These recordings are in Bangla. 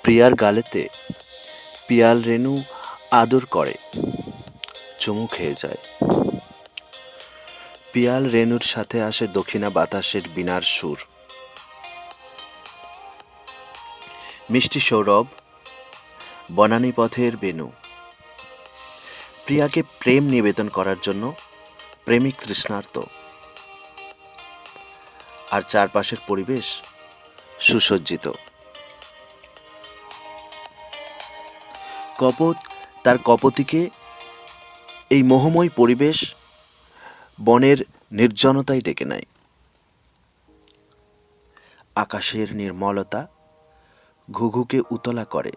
প্রিয়ার গালেতে পিয়াল রেণু আদর করে, চুমু খেয়ে যায়। পিয়াল রেণুর সাথে আসে দক্ষিণা বাতাসের বীণার সুর। মিষ্টি সৌরভ, বনানী পথের বেণু। প্রিয়াকে প্রেম নিবেদন করার জন্য প্রেমিক তৃষ্ণার্ত, আর চারপাশের পরিবেশ সুসজ্জিত। কপোত তার কপোতিকে এই মোহময় পরিবেশ বনের নির্জনতায় ডেকে নেয়। আকাশের নির্মলতা ঘুঘুকে উতলা করে,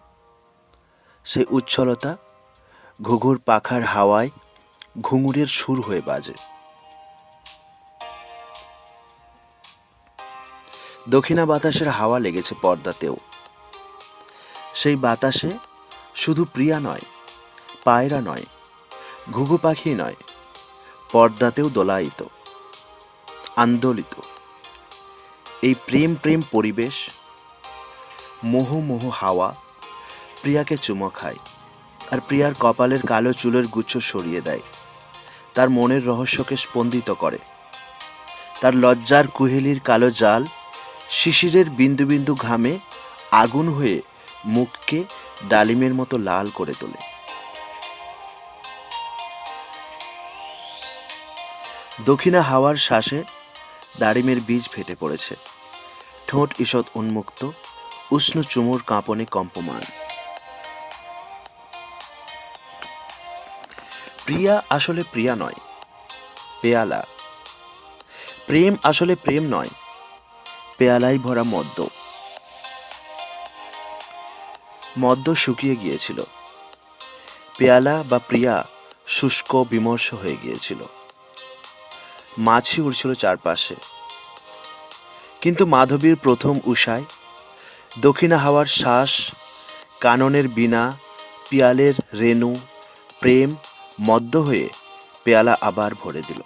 সেই উচ্ছলতা ঘুঘুর পাখার হাওয়ায় ঘুঙুরের সুর হয়ে বাজে। দক্ষিণা বাতাসের হাওয়া লেগেছে পর্দাতেও। সেই বাতাসে শুধু প্রিয়া নয়, পায়রা নয়, ঘুঘু পাখি নয়, পর্দাতেও দোলায়িত, আন্দোলিত। এই প্রেম প্রেম পরিবেশ, মোহ মোহ হাওয়া প্রিয়াকে চুমো খায়, আর প্রিয়ার কপালের কালো চুলের গুচ্ছ সরিয়ে দেয়, তার মনের রহস্যকে স্পন্দিত করে। তার লজ্জার কুহেলির কালো জাল শিশিরের বিন্দু বিন্দু ঘামে আগুন হয়ে মুখকে ডালিমের মতো লাল করে তোলে। দক্ষিণা হাওয়ার শ্বাসে ডালিমের বীজ ফেটে পড়েছে, ঠোঁট ঈষৎ উন্মুক্ত, উষ্ণ চুমুর কাঁপনে কম্পমান। প্রিয়া আসলে প্রিয়া নয়, পেয়ালা। প্রেম আসলে প্রেম নয়, পেয়ালায় ভরা মদ্য। মদ্য শুকিয়ে গিয়েছিল, পেয়ালা বা প্রিয়া শুষ্ক বিমর্ষ হয়ে গিয়েছিল। মাছি উড়ছিল চারপাশে, কিন্তু মাধবীর প্রথম উষায় দক্ষিণা হাওয়ার শ্বাস, কাননের বীণা, পিয়ালের রেণু, প্রেম মদ্য হয়ে পেয়ালা আবার ভরে দিল।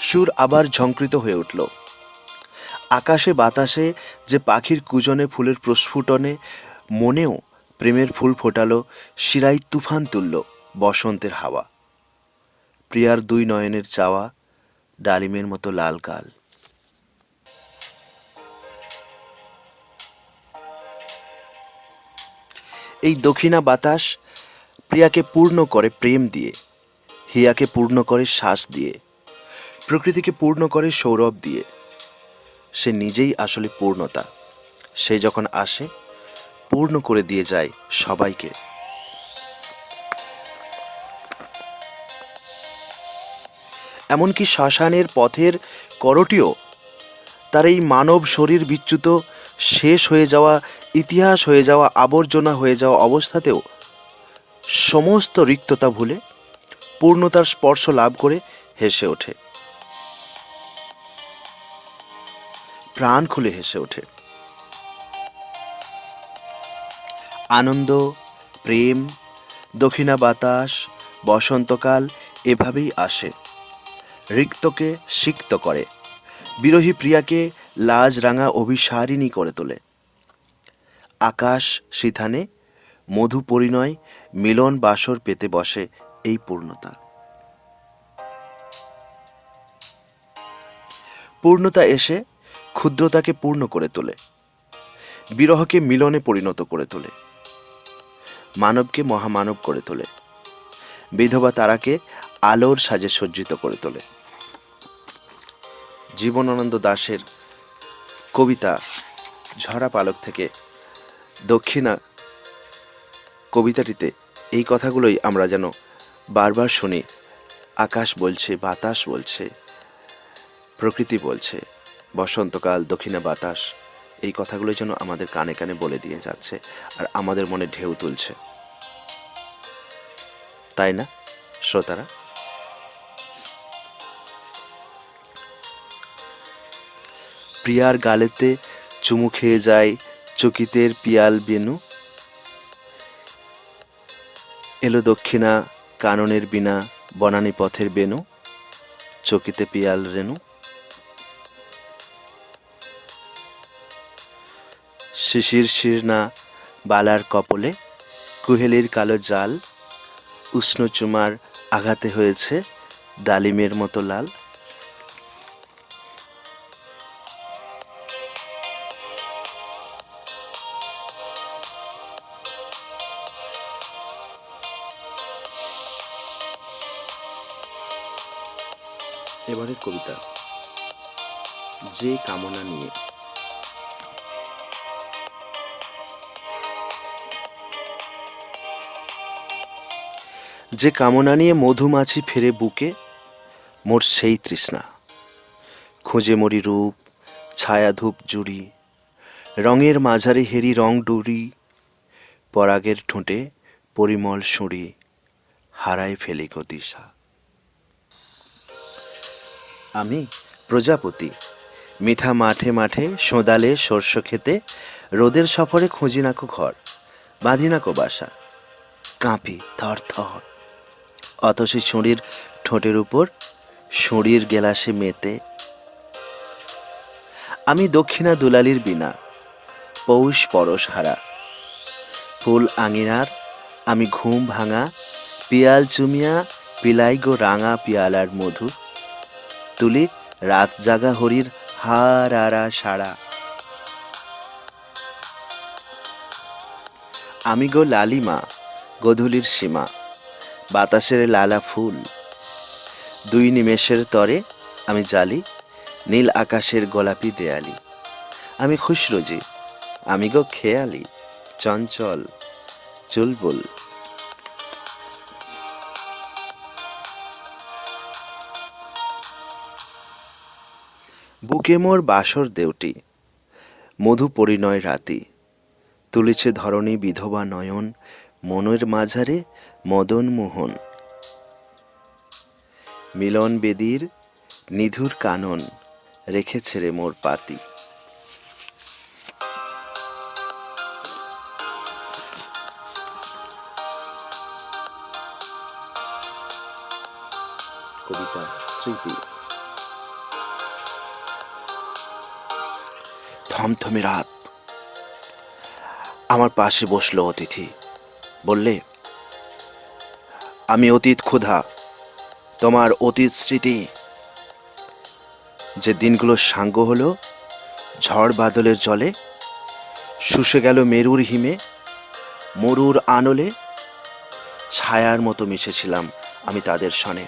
সুর আবার ঝংকৃত হয়ে উঠল। আকাশে বাতাসে যে পাখির কুজনে ফুলের প্রস্ফুটনে মনেও প্রেমের ফুল ফোটালো, শিরায় তুফান তুলল বসন্তের হাওয়া। প্রিয়ার দুই নয়নের চাওয়া ডালিমের মতো লাল গাল। এই দক্ষিণা বাতাস প্রিয়াকে পূর্ণ করে প্রেম দিয়ে, হিয়াকে পূর্ণ করে শ্বাস দিয়ে, প্রকৃতিকে পূর্ণ করে সৌরভ দিয়ে। সে নিজেই আসলে পূর্ণতা। সে যখন আসে পূর্ণ করে দিয়ে যায় সবাইকে। এমনকি শ্মশানের পথের করটিও তার এই মানব শরীর বিচ্যুত, শেষ হয়ে যাওয়া, ইতিহাস হয়ে যাওয়া, আবর্জনা হয়ে যাওয়া অবস্থাতেও সমস্ত রিক্ততা ভুলে পূর্ণতার স্পর্শ লাভ করে হেসে ওঠে, প্রাণ খুলে হেসে ওঠে। আনন্দ, প্রেম, দক্ষিণা বাতাস, বসন্তকাল এভাবেই আসে, রিক্তকে সিক্ত করে, বিরহী প্রিয়াকে লাজ রাঙা অভিসারিণী করে তোলে। আকাশ সিথানে মধু পরিণয় মিলন বাসর পেতে বসে এই পূর্ণতা। পূর্ণতা এসে ক্ষুদ্রতাকে পূর্ণ করে তোলে, বিরহকে মিলনে পরিণত করে তোলে, মানবকে মহামানব করে তোলে, বিধবা তারাকে আলোর সাজে সজ্জিত করে তোলে। জীবনানন্দ দাশের কবিতা ঝরা পালক থেকে দক্ষিণা কবিতাটিতে এই কথাগুলোই আমরা যেন বারবার শুনি। আকাশ বলছে, বাতাস বলছে, প্রকৃতি বলছে, বসন্তকাল, দক্ষিণা বাতাস, এই কথাগুলো যেন আমাদের কানে কানে বলে দিয়ে যাচ্ছে আর আমাদের মনে ঢেউ তুলছে, তাই না শ্রোতারা? প্রিয়ার গালেতে চুমু খেয়ে যায় চকিতের পিয়াল বেনু, এলো দক্ষিণা কাননের বীণা, বনানী পথের বেনু, চকিতে পিয়াল রেণু। শিশির শিরনা বালার কপলে কুহেলির কালো জাল, উষ্ণ চুমার আঘাতে হয়েছে ডালিমের মতো লাল। এবারের কবিতা যে কামনা নিয়ে। যে কামনা নিয়ে মধুমাছি ফেরে বুকে, মোর সেই তৃষ্ণা। খুঁজে মরি রূপ ছায়া ধূপ জুড়ি, রঙের মাঝারে হেরি রং ডুরি, পরাগের ঠোঁটে পরিমল সুঁড়ি, হারায় ফেলি গো দিশা। আমি প্রজাপতি, মিঠা মাঠে মাঠে সোঁদালে শস্য খেতে, রোদের সফরে খুঁজি নাকো ঘর, বাঁধি নাকো বাসা, কাঁপি থর থর। অতসী ছুঁড়ির ঠোঁটের উপর সুঁড়ির গেলাসে মেতে। আমি দক্ষিণা দুলালির বিনা, পৌষ পরশ হারা, ফুল আঙিনার আমি ঘুম ভাঙা, পিয়াল চুমিয়া পিলাই গো রাঙা পিয়ালার মধু, তুলি রাত জাগা হরির হার আরা সারা। আমি গো লালিমা গধূলির সীমা, বাতাসের লালা ফুল, দুই নিমেষের তরে আমি জালি নীল আকাশের গোলাপি দেয়ালি। আমি খুশরোজি, আমি গো খেয়ালি চঞ্চল চুলবুল। বুকে মোর বাসর দেউটি, মধু পরিণয় রাতি, তুলিছে ধরণী বিধবা নয়ন, মনের মাঝারে মদন মোহন। মিলন বেদীর নিধুর কানন, রেখেছে রে মোর পাতি। কবিতা স্মৃতি। থমথমে রাত, আমার পাশে বসলো অতিথি, বললে আমি অতীত ক্ষুধা, তোমার অতীত স্মৃতি। যে দিনগুলো সাঙ্গ হলো ঝড় বাদলের জলে, শুষে গেল মেরুর হিমে, মরুর আনলে, ছায়ার মতো মিশেছিলাম আমি তাদের সনে।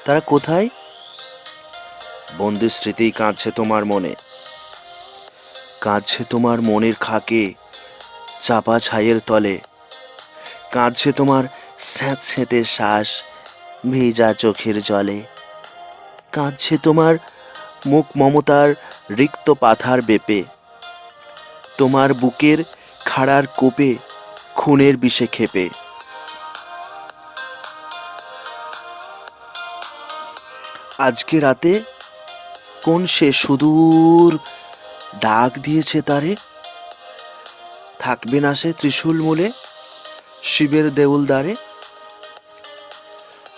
তারা কোথায়? বন্দি স্মৃতি কাঁদছে তোমার মনে, কাঁদছে তোমার মনের খাকে চাপা ছাইয়ের তলে, কাঁদছে তোমার স্যাঁতস্যাঁতে শ্বাস ভেজা চোখের জলে, কাঁদছে তোমার মুখ মমতার রিক্ত পাথার বেপে, তোমার বুকের খাড়ার কোপে খুনের বিষে খেপে। আজকে রাতে কোন সে সুদূর ডাক দিয়েছে তারে, থাকবে না সে ত্রিশূল মূলে শিবের দেউল দ্বারে।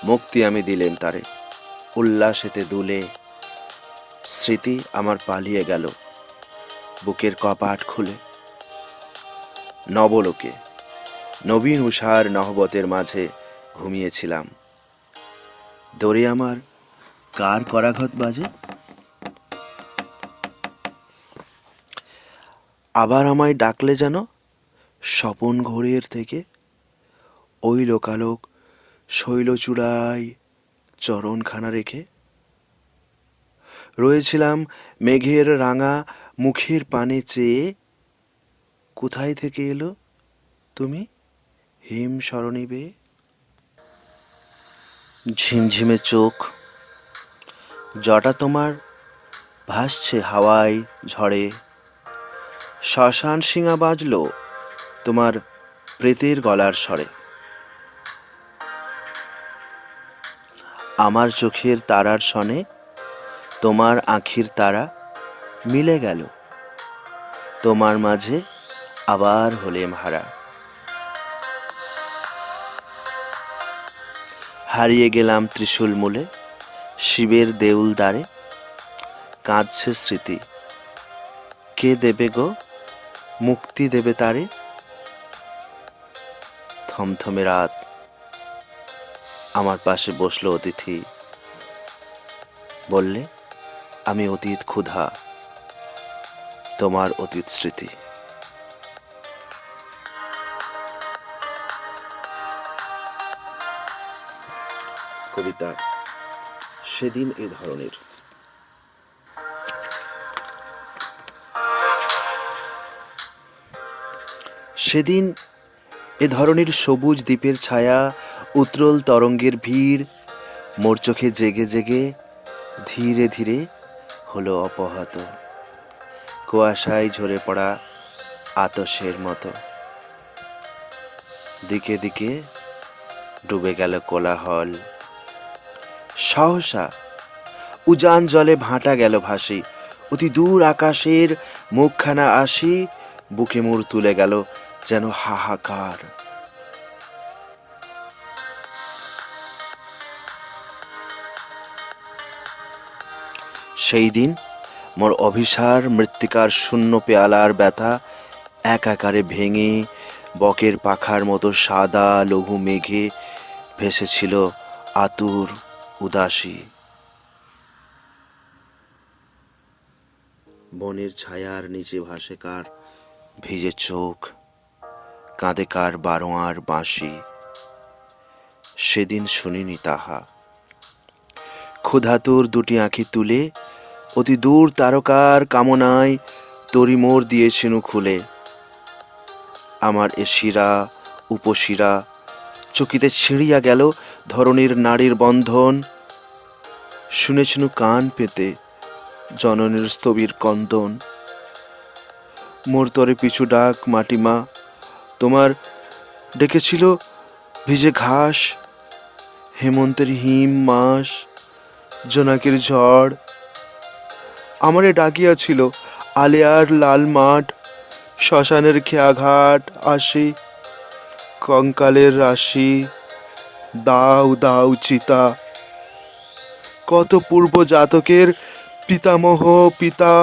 মুক্তি আমি দিলেম তারে উল্লাসেতে দুলে, স্মৃতি আমার পালিয়ে গেল বুকের কপাট খুলে। নবলোকে নবীন উষার নহবতের মাঝে ঘুমিয়েছিলাম, দরে আমার কার করাঘাত বাজে। আবার আমায় ডাকলে যেন স্বপন ঘোরের থেকে, ওই লোকালোক শৈলচূড়ায় চরণখানা রেখে। রয়েছিলাম মেঘের রাঙা মুখের পানে চেয়ে, কোথায় থেকে এলো তুমি হিম সরণি বেয়ে। ঝিমঝিমে চোখ, জটা তোমার ভাসছে হাওয়ায় ঝড়ে, শ্মশান শিঙা বাজলো তোমার প্রেতের গলার স্বরে। আমার চোখের তারার সনে তোমার আঁখির তারা মিলে গেল, তোমার মাঝে আবার হলেম হারা। হারিয়ে গেলাম ত্রিশূল মূলে শিবের দেউল দ্বারে, কাঁদছে স্মৃতি কে দেবে গো মুক্তি দেবে তারে। থমথমে রাত, আমার পাশে বসলো অতিথি, বললে, আমি অতীত ক্ষুধা, তোমার অতীত স্মৃতি। কবিতা সেদিন এ ধরনের। সেদিন এ ধরনের সবুজ দ্বীপের ছায়া, উত্তরল তরঙ্গের ভিড়, মোর চোখে জেগে জেগে ধীরে ধীরে হলো অপহত, কুয়াশায় ঝরে পড়া আতসের মতো। দিকে দিকে ডুবে গেল কোলাহল, সহসা উজান জলে ভাটা গেল ভাসি, অতি দূর আকাশের মুখখানা আসি, বুকে মোর তুলে গেল যেন হাহাকার। সেই দিন মোর অভিসার মৃত্তিকার শূন্য পেয়ালার ব্যথা একাকারে ভেঙে বকের পাখার মতো সাদা লঘু মেঘে ভেসেছিল আতুর উদাসী। বনের ছায়ার নিচে ভাসে কার ভিজে চোখ, কাঁদে কার বারোয়ার বাঁশি। সেদিন শুনিনি তাহা। ক্ষুধাতুর দুটি আঁখি তুলে অতি দূর তারকার কামনায় তরি মোর দিয়েছিনু খুলে। আমার এ শিরা উপশিরা চকিতে ছিঁড়িয়া গেল ধরনীর নারীর বন্ধন। শুনেছিনু কান পেতে জননীর স্থবির কন্দন। মোর তরে পিছু ডাক মাটিমা, তোমার ডেকেছিল ভিজে ঘাস, হেমন্তের হিম মাস, জোনাকের ঝড়। আমারে ডাকিয়াছিল আলেয়ার লাল মাঠ, শ্মশানের খেয়াঘাট আসি, কঙ্কালের রাশি, দাও দাও চিতা। কত পূর্ব জাতকের পিতামহ পিতা,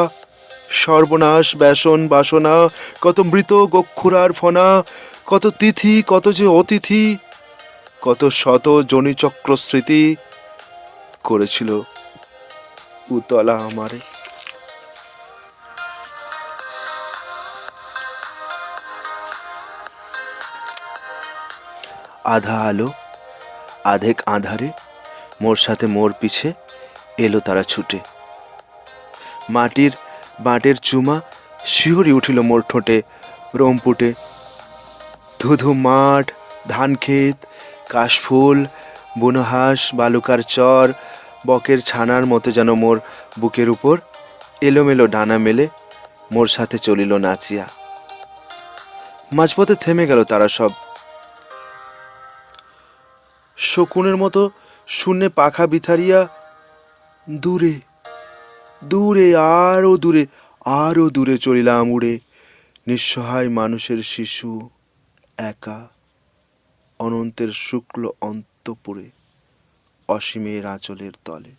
সর্বনাশ ব্যসন বাসনা, কত মৃত গক্ষুরার ফনা, কত তিথি কত যে অতিথি, কত শত জনিচক্র স্মৃতি করেছিল উতলা আমারে। আধা আলো আধেক আঁধারে মোর সাথে মোর পিছে এলো তারা ছুটে। মাটির বাটের চুমা শিহরি উঠিল মোর ঠোঁটে রোমপুটে। ধুধু মাঠ, ধান ক্ষেত, কাশফুল, বুনোহাঁস, বালুকার চর, বকের ছানার মতো যেন মোর বুকের উপর এলোমেলো ডানা মেলে মোর সাথে চলিল নাচিয়া। মাঝপথে থেমে গেল তারা সব। শকুনের মতো শূন্যে পাখা বিথারিয়া দূরে দূরে আরো দূরে চলিলাম উড়ে। নিঃসহায় মানুষের শিশু একা অনন্তের শুক্ল অন্তপুরে, অসীমের আঁচলের তলে।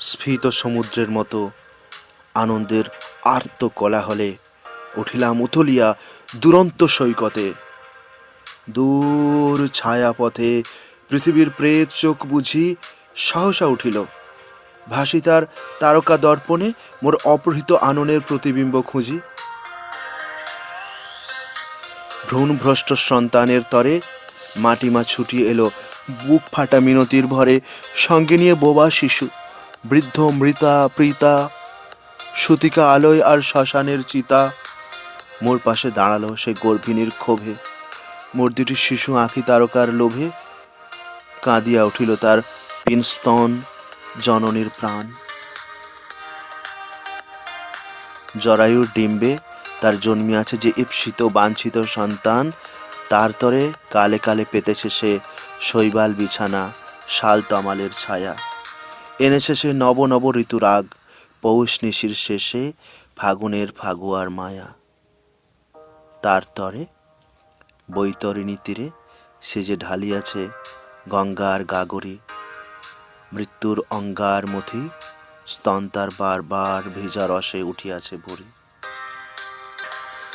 স্ফীত সমুদ্রের মতো আনন্দের আর্ত কোলাহলে উঠিলাম উথলিয়া দুরন্ত সৈকতে। দূর ছায়াপথে পৃথিবীর প্রেত চোখ বুঝি সহসা উঠিল, ভাসি তার তারকা দর্পণে মোর অপহৃত আননের প্রতিবিম্ব খুঁজি। ভ্রূণভ্রষ্ট সন্তানের তরে মাটিমা ছুটিয়ে এলো বুক ফাটা মিনতির ভরে, সঙ্গে নিয়ে বোবা শিশু, বৃদ্ধ মৃতা প্রীতা, সুতিকা আলোয় আর শ্মশানের চিতা। মোর পাশে দাঁড়ালো সে গর্ভিণীর ক্ষোভে, মোর দুটি শিশু আঁখি তারকার লোভে। কাঁদিয়া উঠিল তার পিনস্তন জননীর প্রাণ। জরায়ুর ডিম্বে তার জন্মিয়াছে যে ঈপ্সিত বাঞ্ছিত সন্তান, তার তরে কালে কালে পেতেছে সে শৈবাল বিছানা, শাল তমালের ছায়া। এনেছে সে নব নব ঋতুরাগ, পৌষ নিশির শেষে ফাগুনের ফাগুয়ার মায়া। তার তরে বৈতরণী তীরে সে যে ঢালিয়াছে গঙ্গার গাগরি, মৃত্যুর অঙ্গার মথি স্তন তার বার বার ভেজা রসে উঠিয়াছে ভরি।